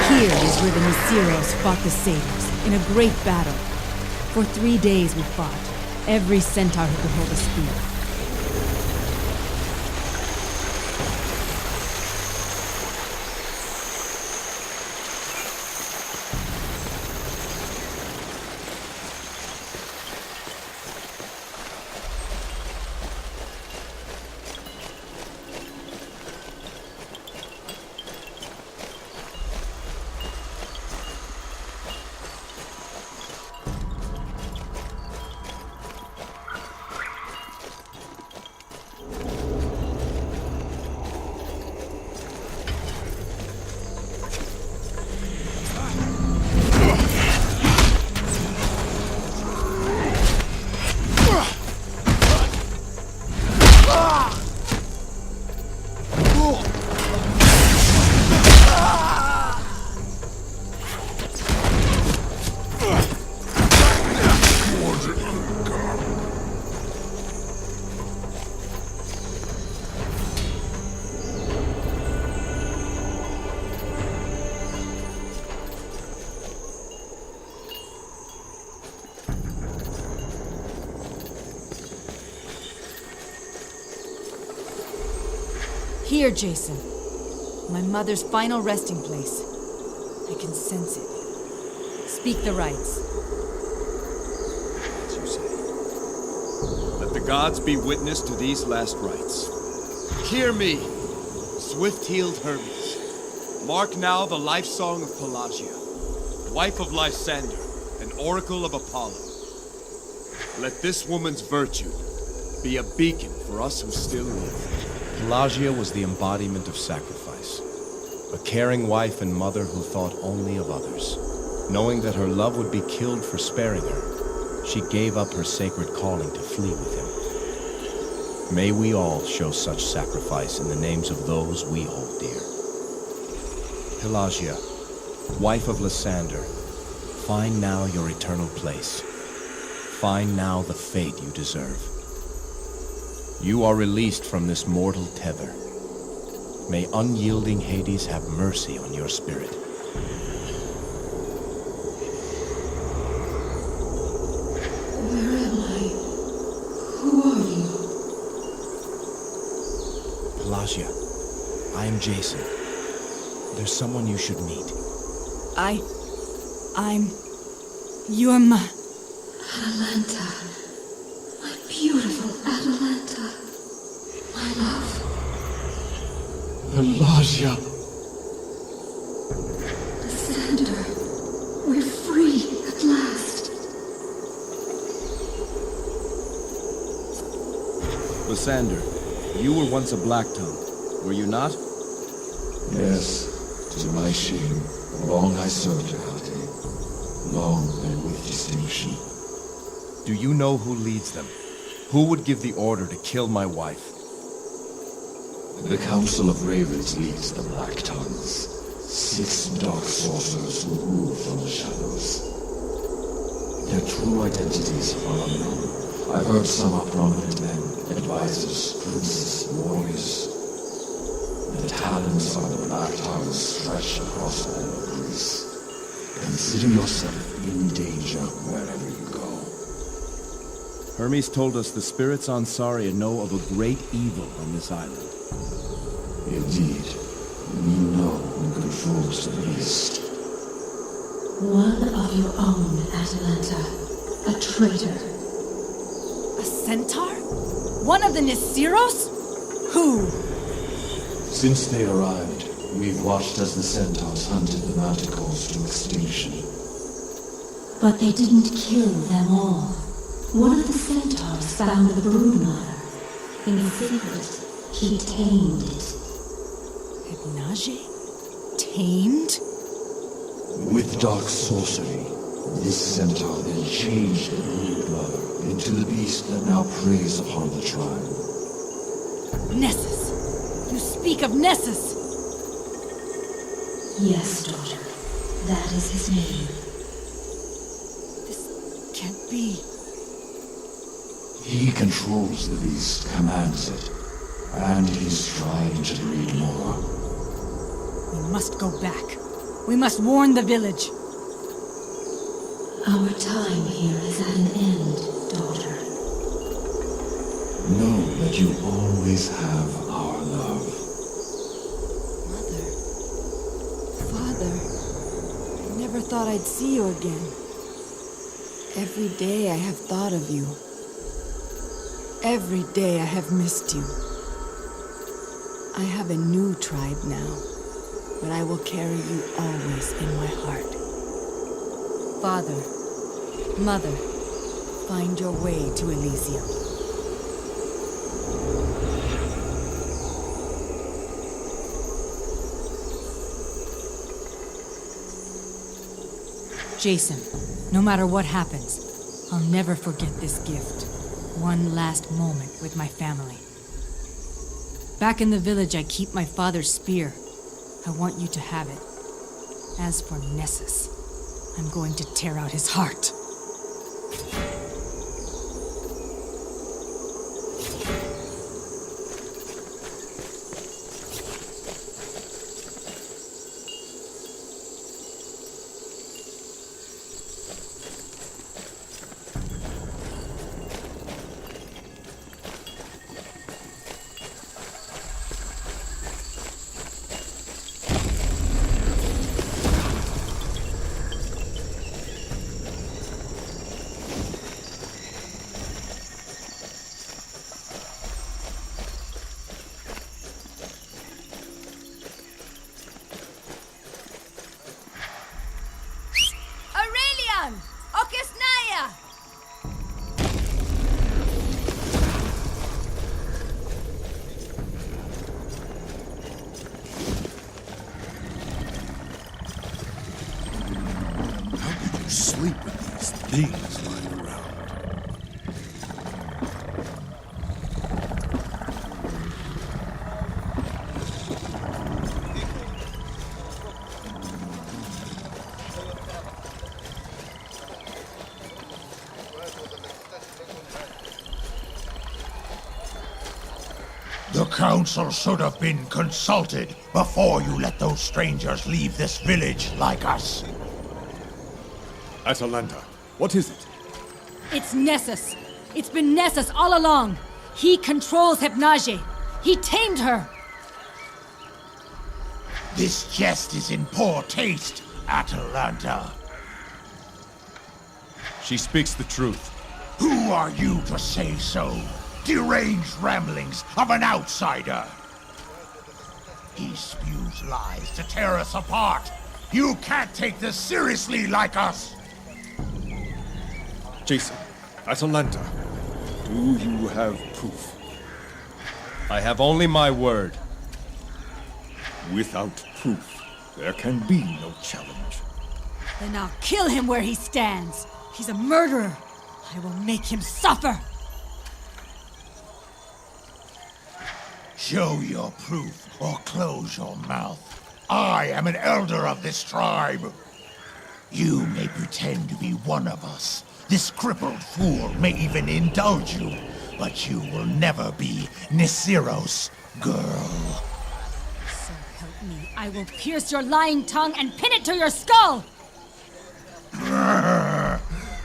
Here is where the mythology fought the satyrs in a great battle. For 3 days we fought, every centaur who could hold a spear. Here, Jason. My mother's final resting place. I can sense it. Speak the rites. As you say. Let the gods be witness to these last rites. Hear me, swift-heeled Hermes. Mark now the life song of Pelagia, wife of Lysander, and oracle of Apollo. Let this woman's virtue be a beacon for us who still live. Pelagia was the embodiment of sacrifice. A caring wife and mother who thought only of others. Knowing that her love would be killed for sparing her, she gave up her sacred calling to flee with him. May we all show such sacrifice in the names of those we hold dear. Pelagia, wife of Lysander, find now your eternal place. Find now the fate you deserve. You are released from this mortal tether. May unyielding Hades have mercy on your spirit. Where am I? Who are you? Pelagia, I am Jason. There's someone you should meet. You're my... Atalanta. My beautiful Atalanta. My love. Pelagia. Lysander. We're free at last. Lysander, you were once a Black Tongue, were you not? Yes, to my shame, long I served Hecate. Long and with distinction. Do you know who leads them? Who would give the order to kill my wife? The Council of Ravens leads the Black Tongues. 6 dark sorcerers who rule from the shadows. Their true identities are unknown. I've heard some are prominent men, advisors, princes, warriors. The talons of the Black Tongues stretch across all of Greece. Consider yourself in danger wherever you go. Hermes told us the spirits on Saria know of a great evil on this island. Indeed, we know who controls the beast. One of your own, Atalanta. A traitor. a centaur? One of the Nysiros? Who? Since they arrived, we've watched as the centaurs hunted the manticores to extinction. But they didn't kill them all. One of the centaurs found the broodmother. In secret, he tamed it. Hypnage? Tamed? With dark sorcery, This centaur then changed the bereaved mother into the beast that now preys upon the tribe. Nessus! You speak of Nessus! Yes, daughter. That is his name. This can't be. He controls the beast, commands it, and he's trying to breed more. We must go back. We must warn the village. Our time here is at an end, daughter. Know that you always have our love. Mother. Father. I never thought I'd see you again. Every day I have thought of you. Every day I have missed you. I have a new tribe now, but I will carry you always in my heart. Father, Mother, find your way to Elysium. Jason, no matter what happens, I'll never forget this gift. One last moment with my family. Back in the village, I keep my father's spear. I want you to have it. As for Nessus, I'm going to tear out his heart. Sleep with these things lying around. The council should have been consulted before you let those strangers leave this village like us. Atalanta, what is it? It's Nessus. It's been Nessus all along. He controls Hypnage. He tamed her. This jest is in poor taste, Atalanta. She speaks the truth. Who are you to say so? Deranged ramblings of an outsider. He spews lies to tear us apart. You can't take this seriously like us. Jason, Atalanta, do you have proof? I have only my word. Without proof, there can be no challenge. Then I'll kill him where he stands. He's a murderer. I will make him suffer. Show your proof or close your mouth. I am an elder of this tribe. You may pretend to be one of us. This crippled fool may even indulge you, but you will never be Nisiro's girl. So help me, I will pierce your lying tongue and pin it to your skull!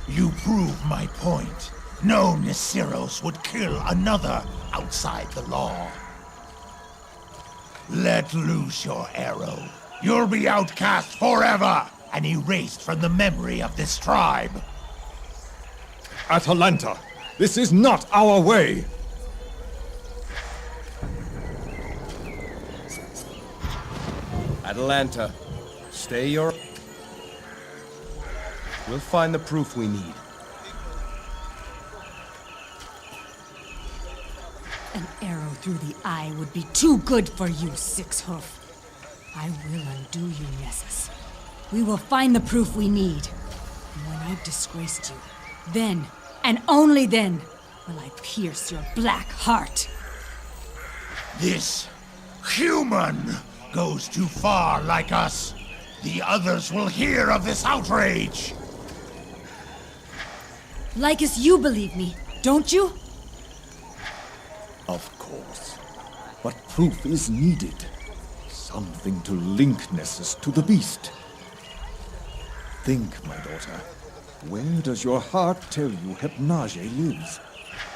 You prove my point. No Nisiros would kill another outside the law. Let loose your arrow. You'll be outcast forever and erased from the memory of this tribe. Atalanta, this is not our way! Atalanta, stay your... We'll find the proof we need. An arrow through the eye would be too good for you, Six-Hoof. I will undo you, Nessus. We will find the proof we need. And when I've disgraced you, then, and only then, will I pierce your black heart. This human goes too far like us. The others will hear of this outrage. Lycus, you believe me, don't you? Of course. But proof is needed. Something to link Nessus to the beast. Think, my daughter. Where does your heart tell you Hypnage lives?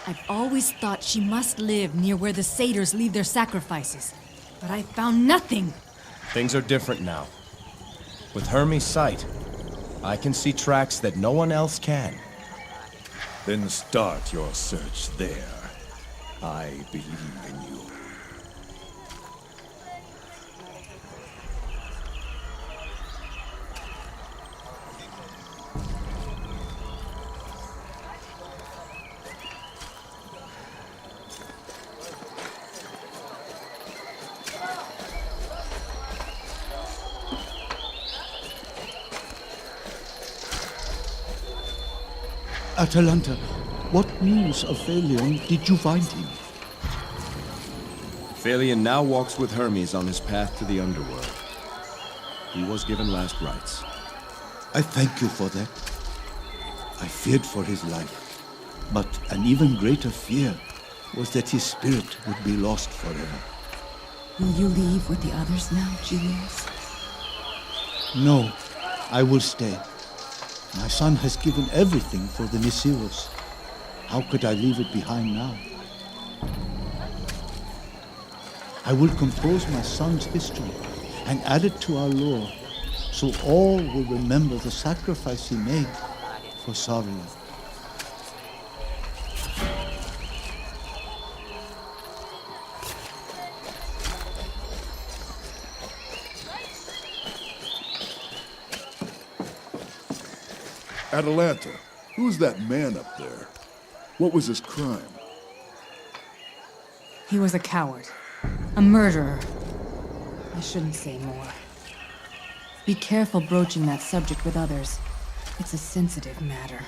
I've always thought she must live near where the satyrs leave their sacrifices. But I found nothing. Things are different now. With Hermes' sight, I can see tracks that no one else can. Then start your search there. I believe in you. Atalanta, what news of Phalion did you find him? Phalion now walks with Hermes on his path to the underworld. He was given last rites. I thank you for that. I feared for his life, but an even greater fear was that his spirit would be lost forever. Will you leave with the others now, Julius? No, I will stay. My son has given everything for the Nisiros. How could I leave it behind now? I will compose my son's history and add it to our lore, so all will remember the sacrifice he made for Saria. Atalanta, who's that man up there? What was his crime? He was a coward. A murderer. I shouldn't say more. Be careful broaching that subject with others. It's a sensitive matter.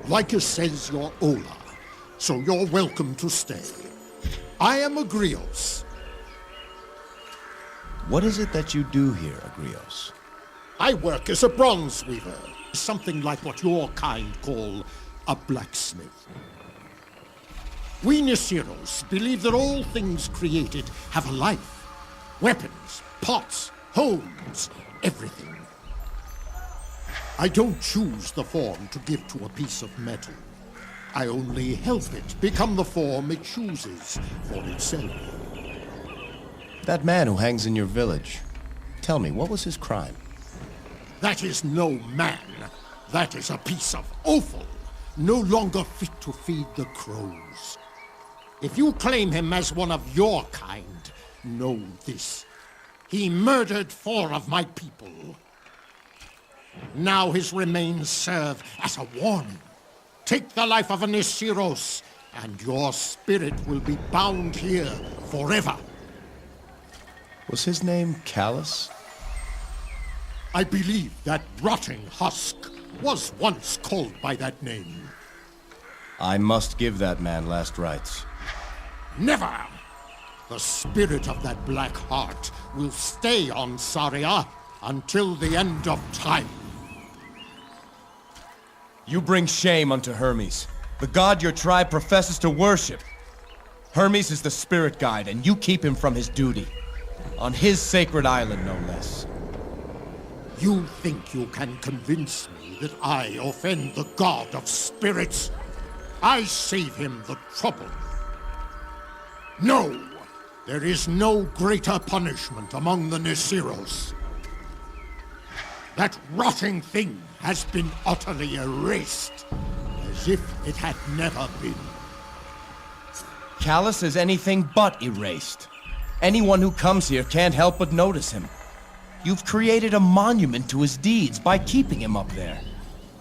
Lycus says you're Ola, so you're welcome to stay. I am Agrios. What is it that you do here, Agrios? I work as a bronze weaver, something like what your kind call a blacksmith. We Nisiros believe that all things created have a life. Weapons, pots, homes, everything. I don't choose the form to give to a piece of metal. I only help it become the form it chooses for itself. That man who hangs in your village. Tell me, what was his crime? That is no man. That is a piece of offal, no longer fit to feed the crows. If you claim him as one of your kind, know this. He murdered 4 of my people. Now his remains serve as a warning. Take the life of a Nisiros, and your spirit will be bound here forever. Was his name Callus? I believe that rotting husk was once called by that name. I must give that man last rites. Never! The spirit of that black heart will stay on Saria until the end of time. You bring shame unto Hermes, the god your tribe professes to worship. Hermes is the spirit guide, and you keep him from his duty. On his sacred island, no less. You think you can convince me that I offend the god of spirits? I save him the trouble. No! There is no greater punishment among the Nisiros. That rotting thing has been utterly erased, as as if it had never been. Callus is anything but erased. Anyone who comes here can't help but notice him. You've created a monument to his deeds by keeping him up there.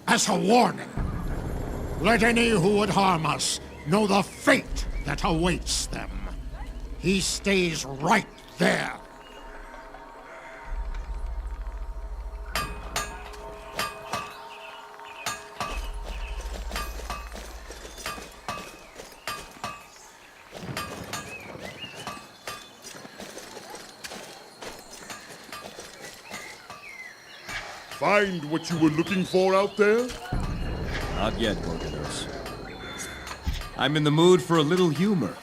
As a warning, let any who would harm us know the fate that awaits them. He stays right there. Find what you were looking for out there? Not yet, Argonauts. I'm in the mood for a little humor.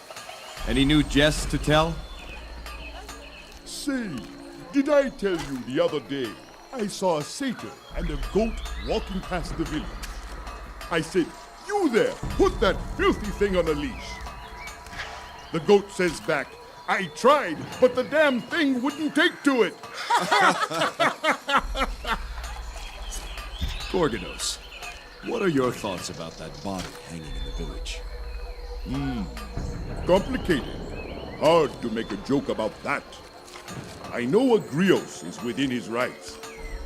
Any new jests to tell? Say, did I tell you the other day I saw a satyr and a goat walking past the village? I said, "You there, put that filthy thing on a leash." The goat says back, "I tried, but the damn thing wouldn't take to it." Gorgonos, what are your thoughts about that body hanging in the village? Complicated. Hard to make a joke about that. I know Agrios is within his rights,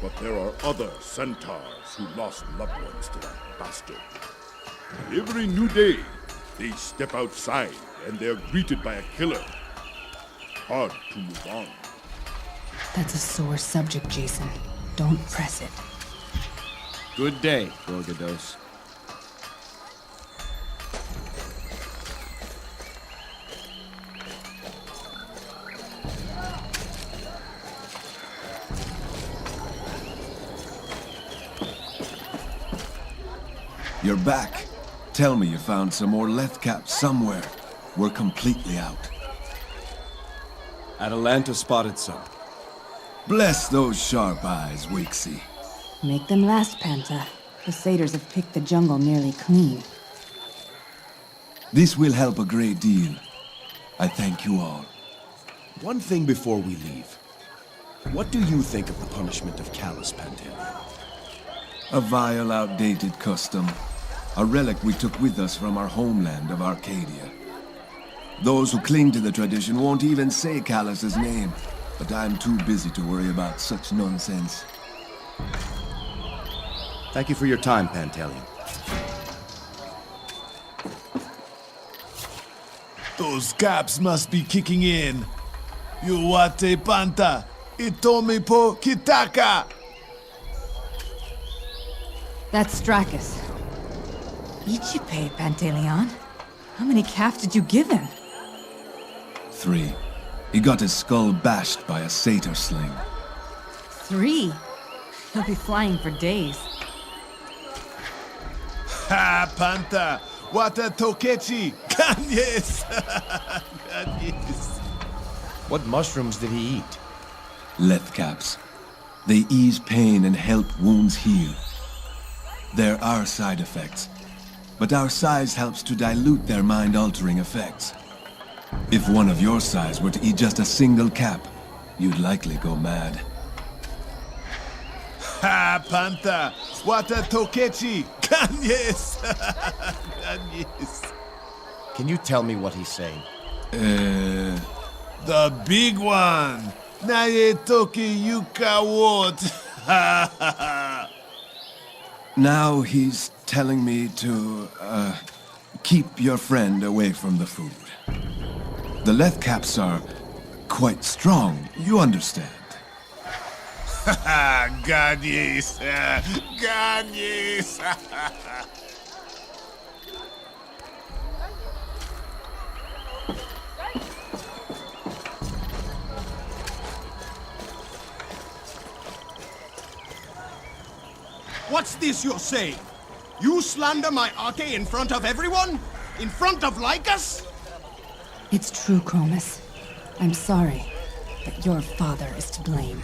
but there are other centaurs who lost loved ones to that bastard. Every new day, they step outside and they're greeted by a killer. Hard to move on. That's a sore subject, Jason. Don't press it. Good day, Gorgonos. You're back. Tell me you found some more Lethcaps somewhere. We're completely out. Atalanta spotted some. Bless those sharp eyes, Wixie. Make them last, Panta. The satyrs have picked the jungle nearly clean. This will help a great deal. I thank you all. One thing before we leave. What do you think of the punishment of Callus, Pantaleon? A vile, outdated custom. A relic we took with us from our homeland of Arcadia. Those who cling to the tradition won't even say Callus's name, but I'm too busy to worry about such nonsense. Thank you for your time, Pantaleon. Those caps must be kicking in. Yuwate Panta, Itomi po Kitaka! That's Stracus. Ichipe, Pantaleon. How many calves did you give him? 3. He got his skull bashed by a satyr sling. 3? He'll be flying for days. Ha, Panta! What a tokechi! Ganyes! Ganyes! What mushrooms did he eat? Lethcaps. They ease pain and help wounds heal. There are side effects, but our size helps to dilute their mind-altering effects. If one of your size were to eat just a single cap, you'd likely go mad. Ha, Panta! What a tokechi! Ganyes! Ganyes! Can you tell me what he's saying? The big one! Naye toki yuka wot! Ha ha ha! Now he's telling me to, keep your friend away from the food. The Lethcaps are quite strong, you understand. Ha ha! Ganyes! Ganyes! What's this you're saying? You slander my Arche in front of everyone? In front of Lycus? It's true, Chromis. I'm sorry, but your father is to blame.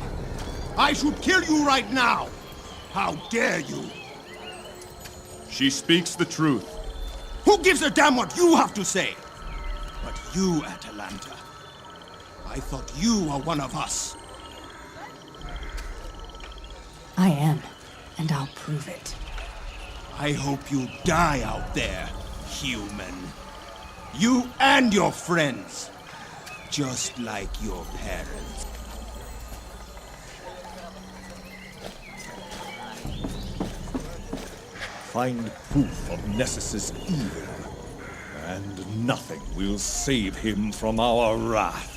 I should kill you right now! How dare you! She speaks the truth. Who gives a damn what you have to say? But you, Atalanta, I thought you were one of us. I am, and I'll prove it. I hope you die out there, human. You and your friends. Just like your parents. Find proof of Nessus's evil, and nothing will save him from our wrath.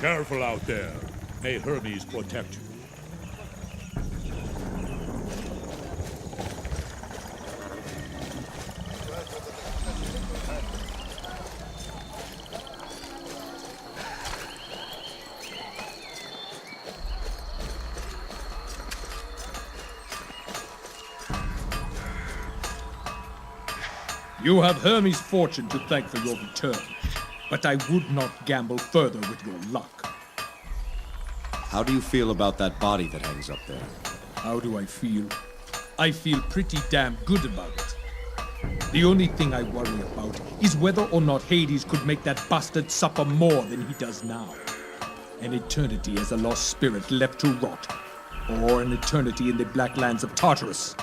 Careful out there. May Hermes protect you. You have Hermes' fortune to thank for your return, but I would not gamble further with your luck. How do you feel about that body that hangs up there? How do I feel? I feel pretty damn good about it. The only thing I worry about is whether or not Hades could make that bastard suffer more than he does now. An eternity as a lost spirit left to rot, or an eternity in the black lands of Tartarus.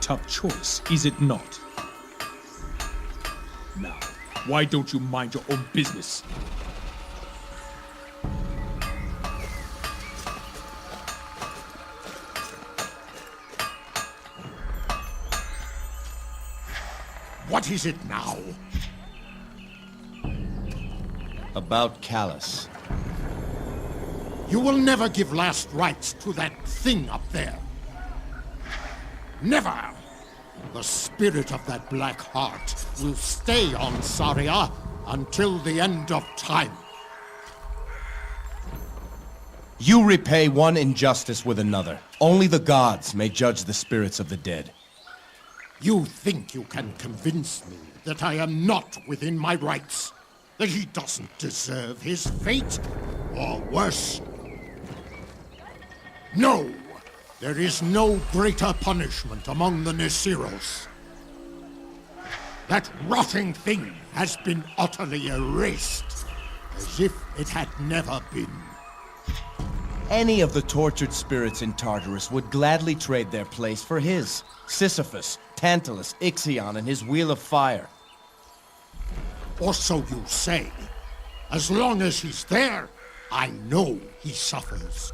Tough choice, is it not? Now, why don't you mind your own business? What is it now? About Callus. You will never give last rites to that thing up there. Never! The spirit of that black heart will stay on Saria until the end of time. You repay one injustice with another. Only the gods may judge the spirits of the dead. You think you can convince me that I am not within my rights? That he doesn't deserve his fate? Or worse? No! There is no greater punishment among the Nisiros. That rotting thing has been utterly erased, as if it had never been. Any of the tortured spirits in Tartarus would gladly trade their place for his. Sisyphus, Tantalus, Ixion, and his wheel of fire. Or so you say. As long as he's there, I know he suffers.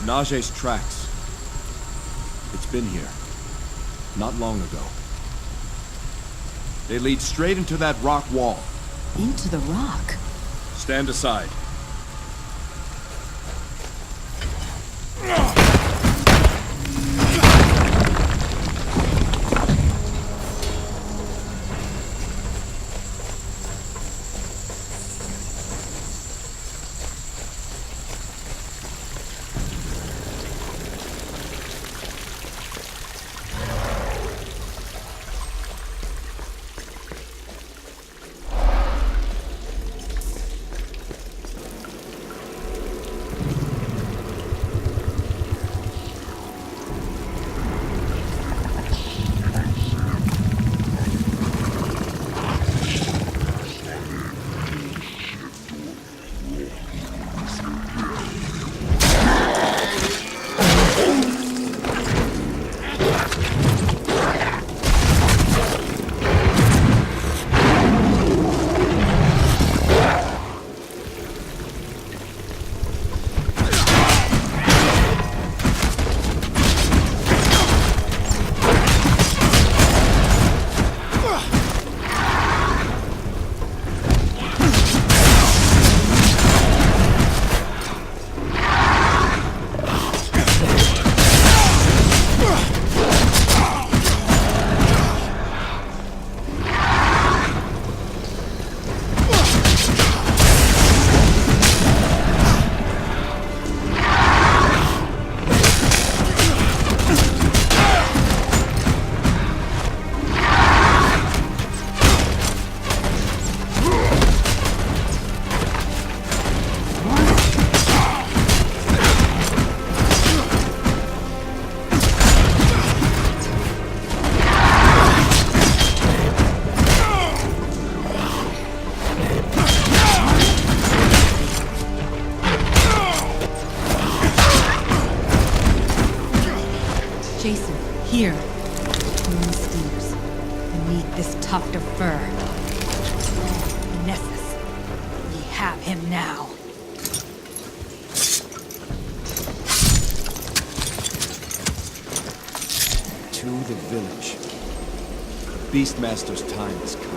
Naje's tracks. It's been here. Not long ago. They lead straight into that rock wall. Into the rock? Stand aside. Here, among the steers, beneath this tuft of fur. Nessus, ye have him now. To the village. The Beastmaster's time has come.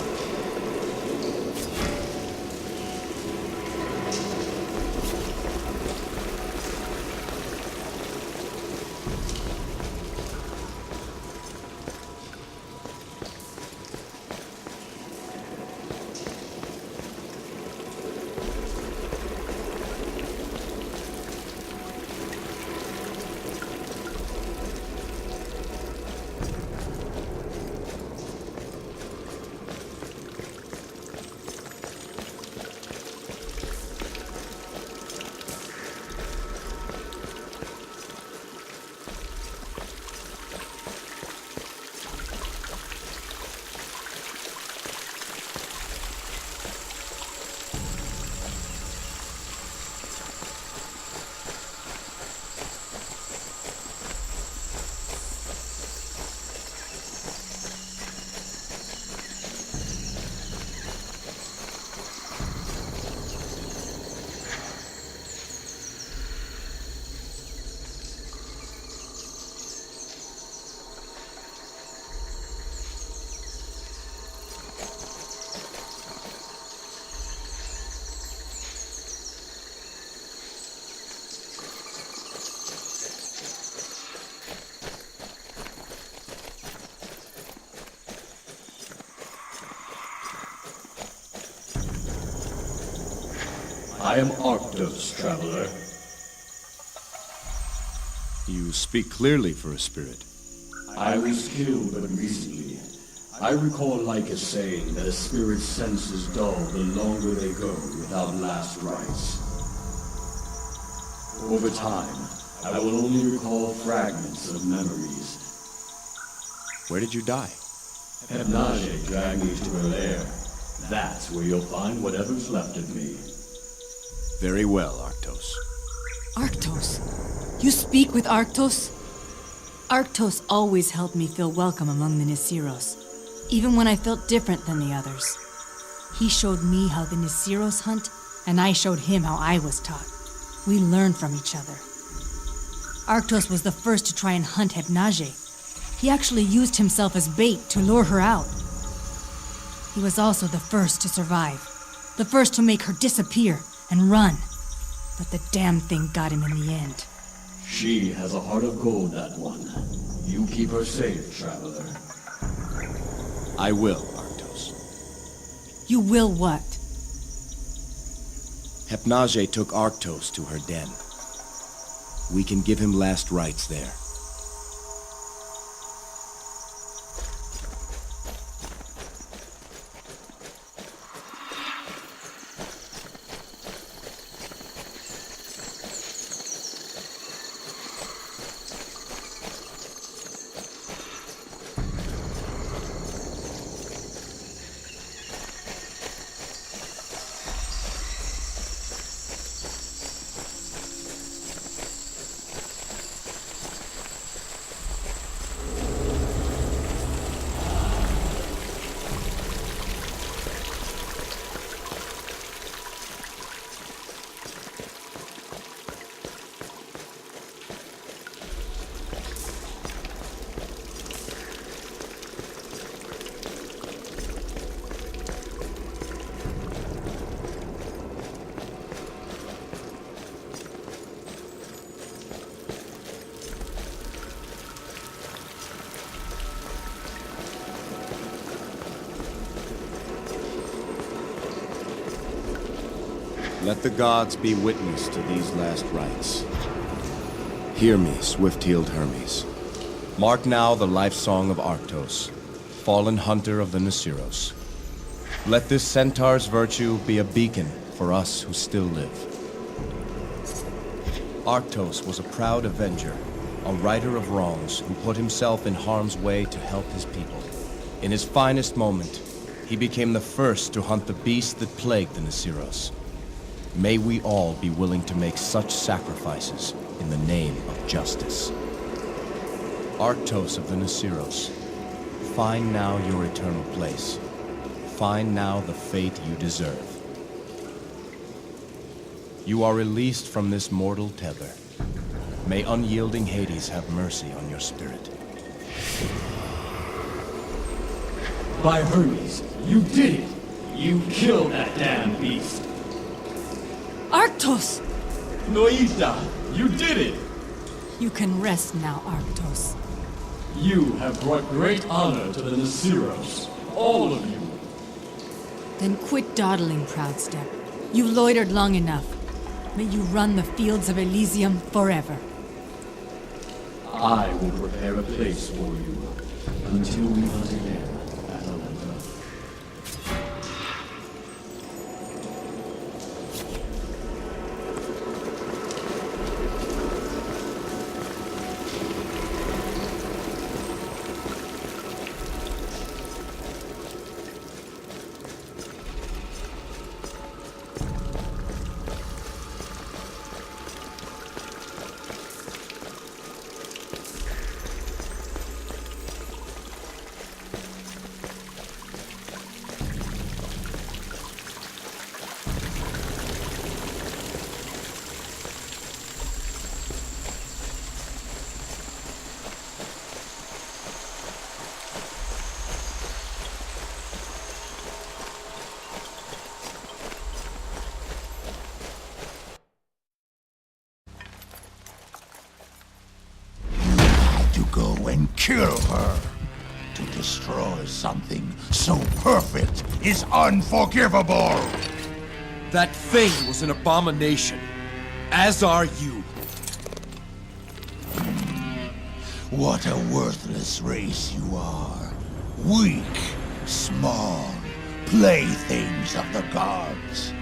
I am Arctos, traveler. You speak clearly for a spirit. I was killed but recently. I recall Lycus saying that a spirit's senses dull the longer they go without last rites. Over time, I will only recall fragments of memories. Where did you die? Naje dragged me to her lair. That's where you'll find whatever's left of me. Very well, Arctos. Arctos? You speak with Arctos? Arctos always helped me feel welcome among the Nisiros, even when I felt different than the others. He showed me how the Nisiros hunt, and I showed him how I was taught. We learned from each other. Arctos was the first to try and hunt Hypnage. He actually used himself as bait to lure her out. He was also the first to survive. The first to make her disappear and run. But the damn thing got him in the end. She has a heart of gold, that one. You keep her safe, traveler. I will, Arctos. You will what? Hypnage took Arctos to her den. We can give him last rites there. Let the gods be witness to these last rites. Hear me, swift-heeled Hermes. Mark now the life song of Arctos, fallen hunter of the Nisiros. Let this centaur's virtue be a beacon for us who still live. Arctos was a proud avenger, a righter of wrongs who put himself in harm's way to help his people. In his finest moment, he became the first to hunt the beast that plagued the Nisiros. May we all be willing to make such sacrifices in the name of justice. Arctos of the Nisiros, find now your eternal place. Find now the fate you deserve. You are released from this mortal tether. May unyielding Hades have mercy on your spirit. By Hermes, you did it! You killed that damn beast! Arctos! Noita, you did it! You can rest now, Arctos. You have brought great honor to the Nisiros. All of you. Then quit dawdling, proud step. You've loitered long enough. May you run the fields of Elysium forever. I will prepare a place for you until we hunt again at Atlanta. Kill her. To destroy something so perfect is unforgivable. That thing was an abomination. As are you. What a worthless race you are. Weak, small, playthings of the gods.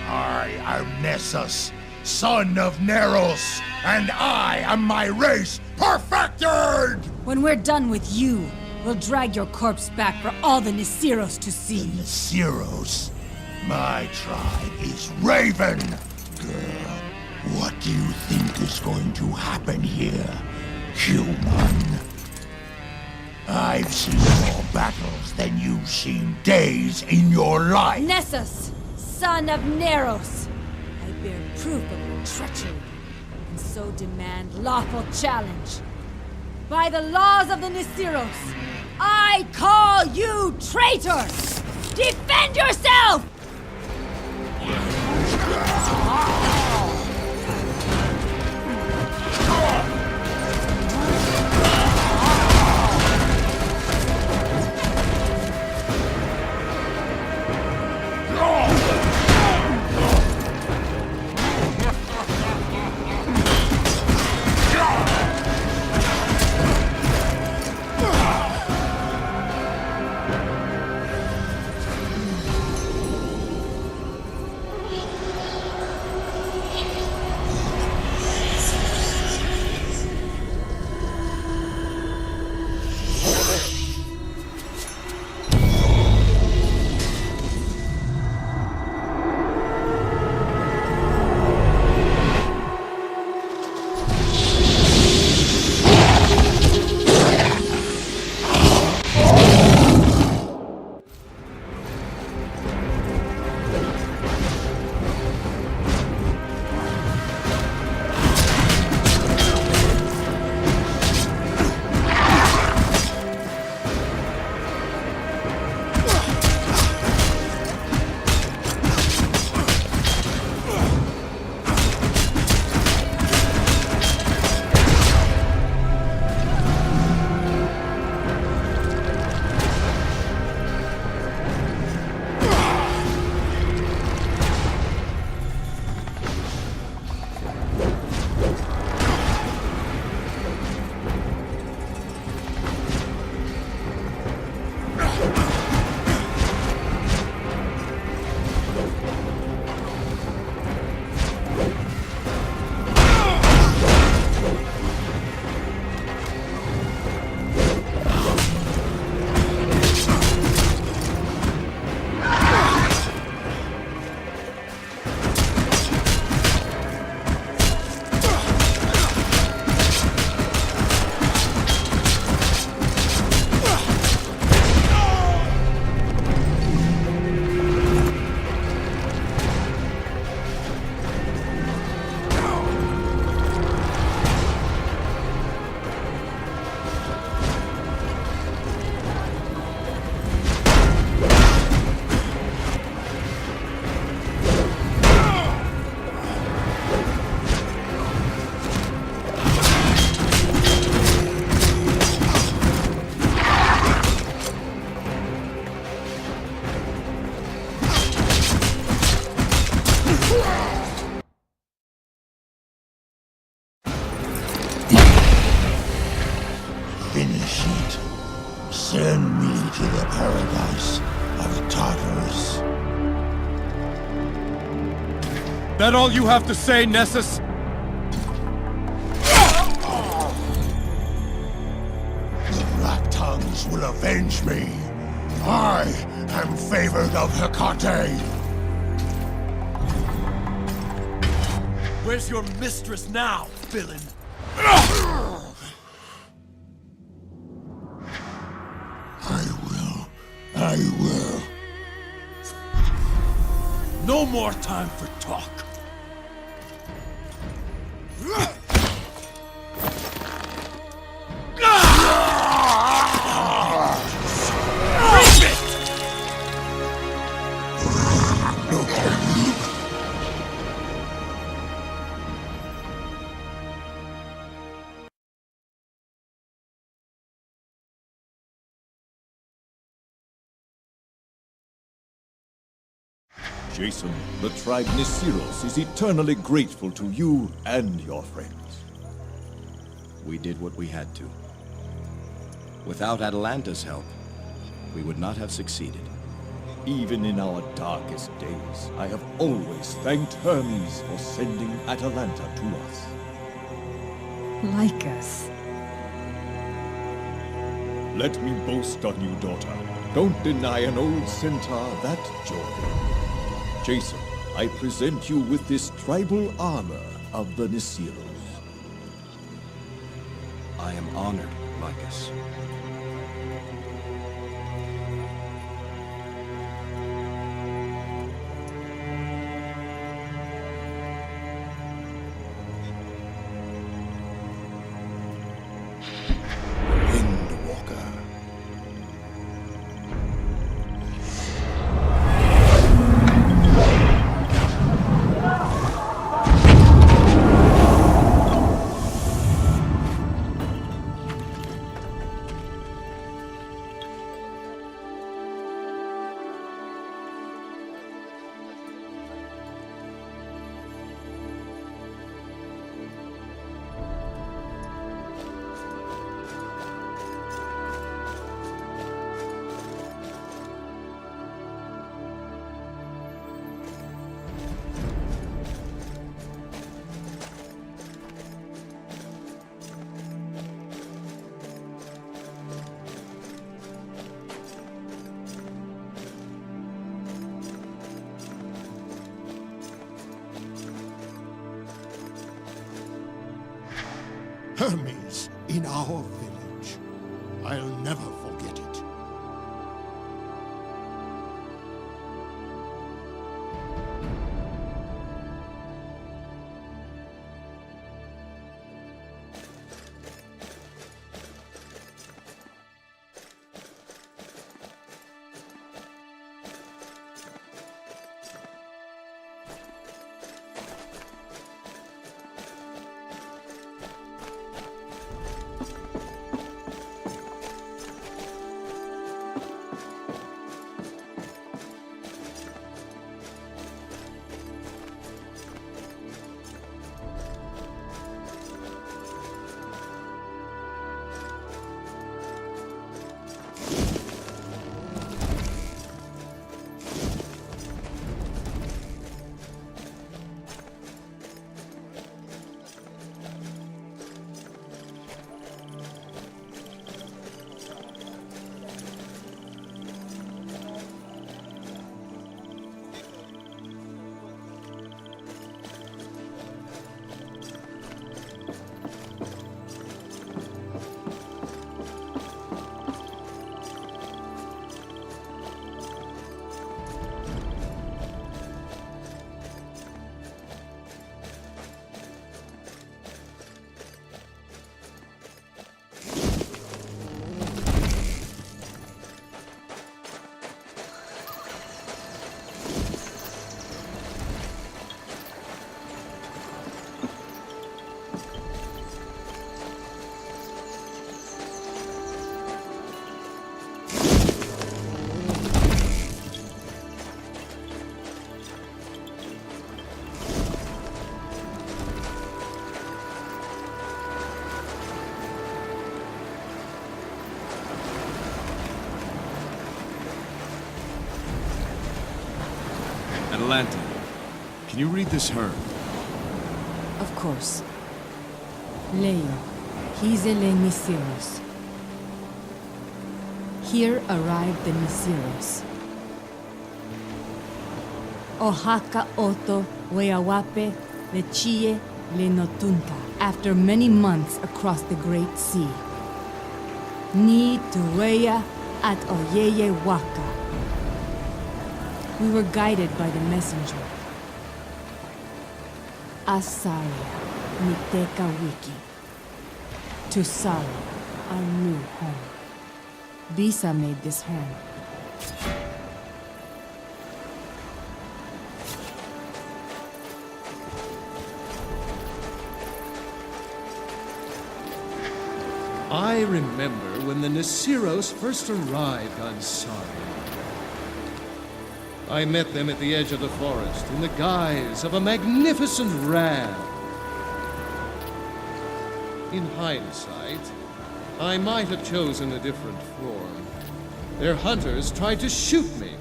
I am Nessus, son of Neros, and I am my race perfected! When we're done with you, we'll drag your corpse back for all the Nisiros to see. The Nisiros? My tribe is Raven! Girl, what do you think is going to happen here, human? I've seen more battles than you've seen days in your life! Nessus, son of Neros! I bear proof of your treachery, and so demand lawful challenge. By the laws of the Nisiros, I call you traitor! Defend yourself! Finish it. Send me to the paradise of Tartarus. That all you have to say, Nessus? The Black Tongues will avenge me. I am favored of Hecate. Where's your mistress now, villain? I will. No more time for talk. Jason, the tribe Nisiros is eternally grateful to you and your friends. We did what we had to. Without Atalanta's help, we would not have succeeded. Even in our darkest days, I have always thanked Hermes for sending Atalanta to us. Like us. Let me boast on you, daughter. Don't deny an old centaur that joy. Jason, I present you with this tribal armor of the Nisiros. I am honored, Lycus. Hermes in our village. I'll never forget it. Atlanta, can you read this hymn? Of course. Leo, Hizele Nisiros. Here arrived the Nisiros. Ohaka Oto Weawape Lechie Lenotunta. After many months across the Great Sea. Ni Tuweya at Oyeye Waka. We were guided by the messenger. Asaria Miteka Wiki. To Sari, our new home. Bisa made this home. I remember when the Nisiros first arrived on Sari. I met them at the edge of the forest in the guise of a magnificent ram. In hindsight, I might have chosen a different form. Their hunters tried to shoot me.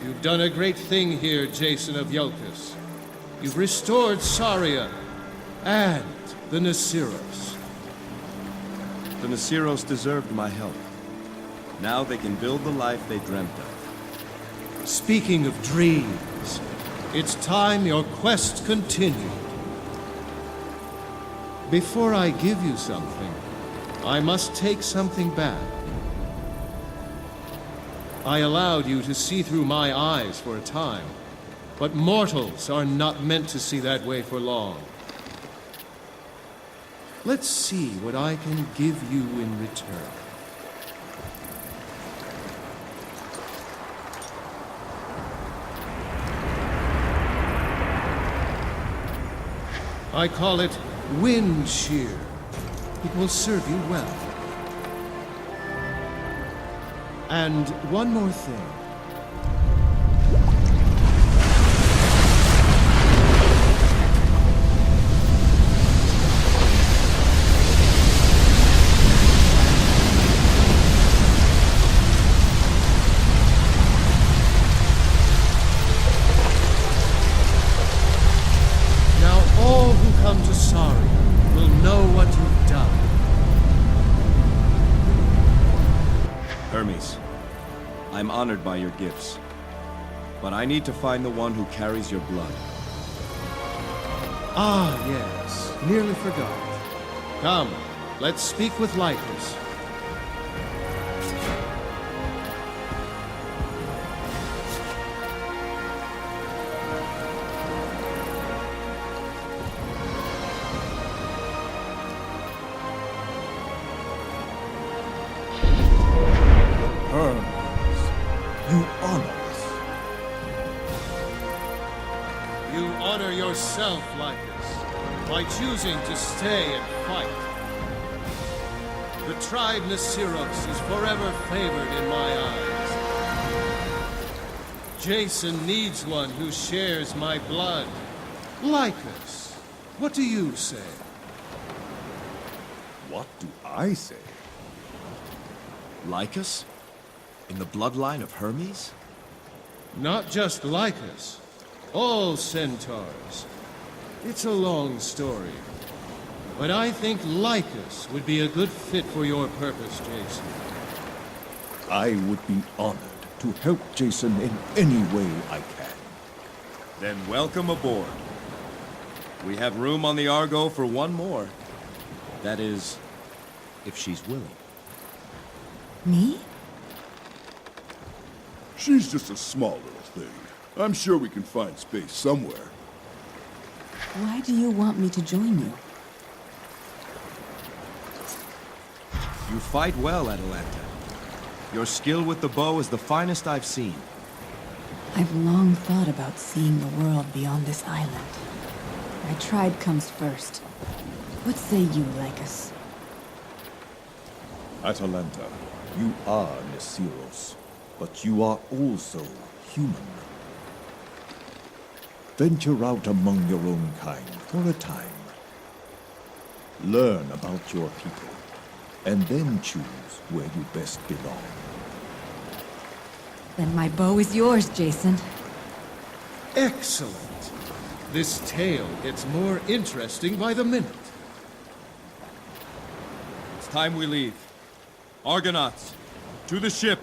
You've done a great thing here, Jason of Iolcus. You've restored Saria and the Nisiros. The Nisiros deserved my help. Now they can build the life they dreamt of. Speaking of dreams, it's time your quest continued. Before I give you something, I must take something back. I allowed you to see through my eyes for a time, but mortals are not meant to see that way for long. Let's see what I can give you in return. I call it wind shear. It will serve you well. And one more thing. Hermes, I'm honored by your gifts, but I need to find the one who carries your blood. Ah, yes. Nearly forgot. Come, let's speak with Lycus. Hermes, you honor us. You honor yourself, Lycus, by choosing to stay and fight. The tribe Nasiros is forever favored in my eyes. Jason needs one who shares my blood. Lycus, what do you say? What do I say? Lycus? In the bloodline of Hermes? Not just Lycus. All centaurs. It's a long story. But I think Lycus would be a good fit for your purpose, Jason. I would be honored to help Jason in any way I can. Then welcome aboard. We have room on the Argo for one more. That is, if she's willing. Me? She's just a small little thing. I'm sure we can find space somewhere. Why do you want me to join you? You fight well, Atalanta. Your skill with the bow is the finest I've seen. I've long thought about seeing the world beyond this island. My tribe comes first. What say you, Lycus? Atalanta, you are Nasiros, but you are also human. Venture out among your own kind for a time. Learn about your people, and then choose where you best belong. Then my bow is yours, Jason. Excellent. This tale gets more interesting by the minute. It's time we leave. Argonauts, to the ship!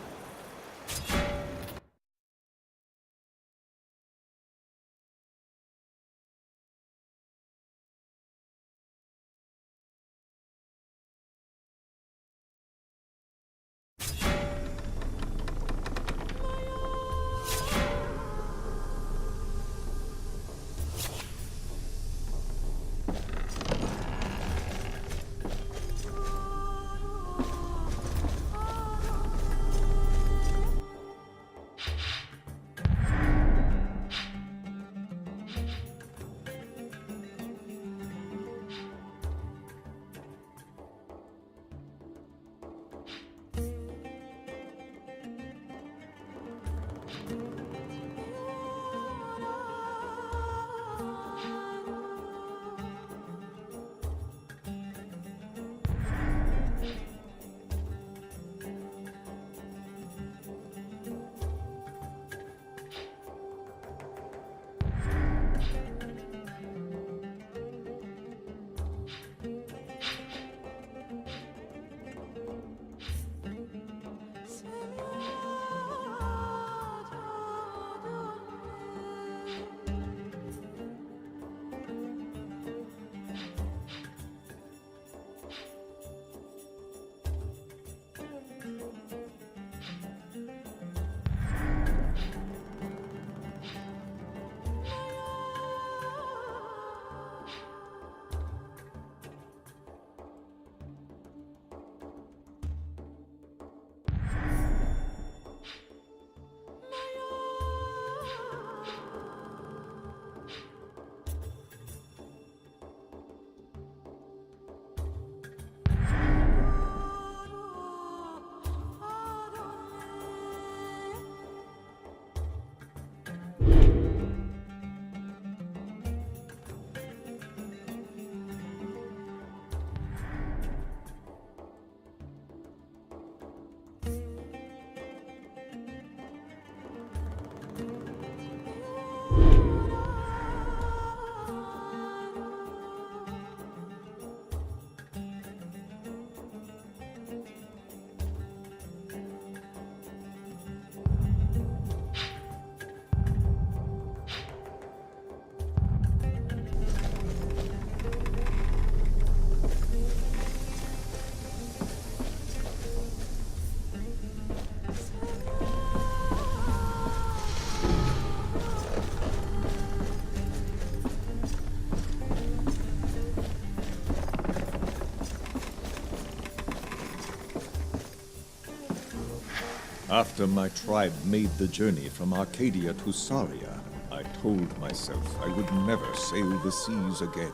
After my tribe made the journey from Arcadia to Saria, I told myself I would never sail the seas again.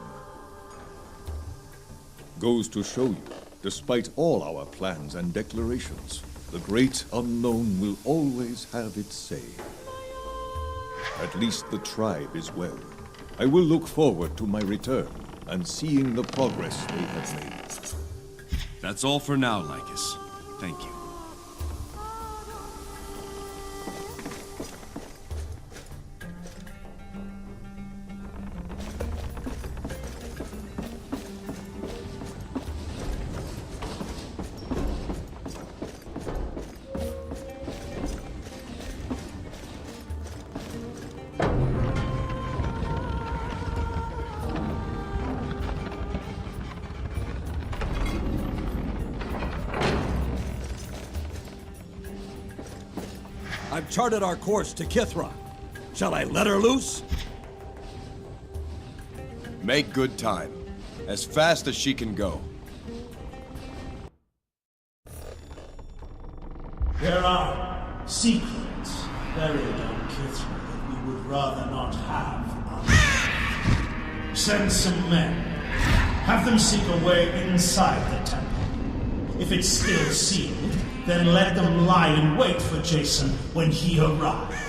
Goes to show you, despite all our plans and declarations, the great unknown will always have its say. At least the tribe is well. I will look forward to my return and seeing the progress they have made. That's all for now, Lycus. Thank you. I've charted our course to Kithra. Shall I let her loose? Make good time. As fast as she can go. There are secrets buried on Kithra that we would rather not have unearthed. Send some men. Have them seek a way inside the temple. If it's still sealed, then let them lie in wait for Jason when he arrives.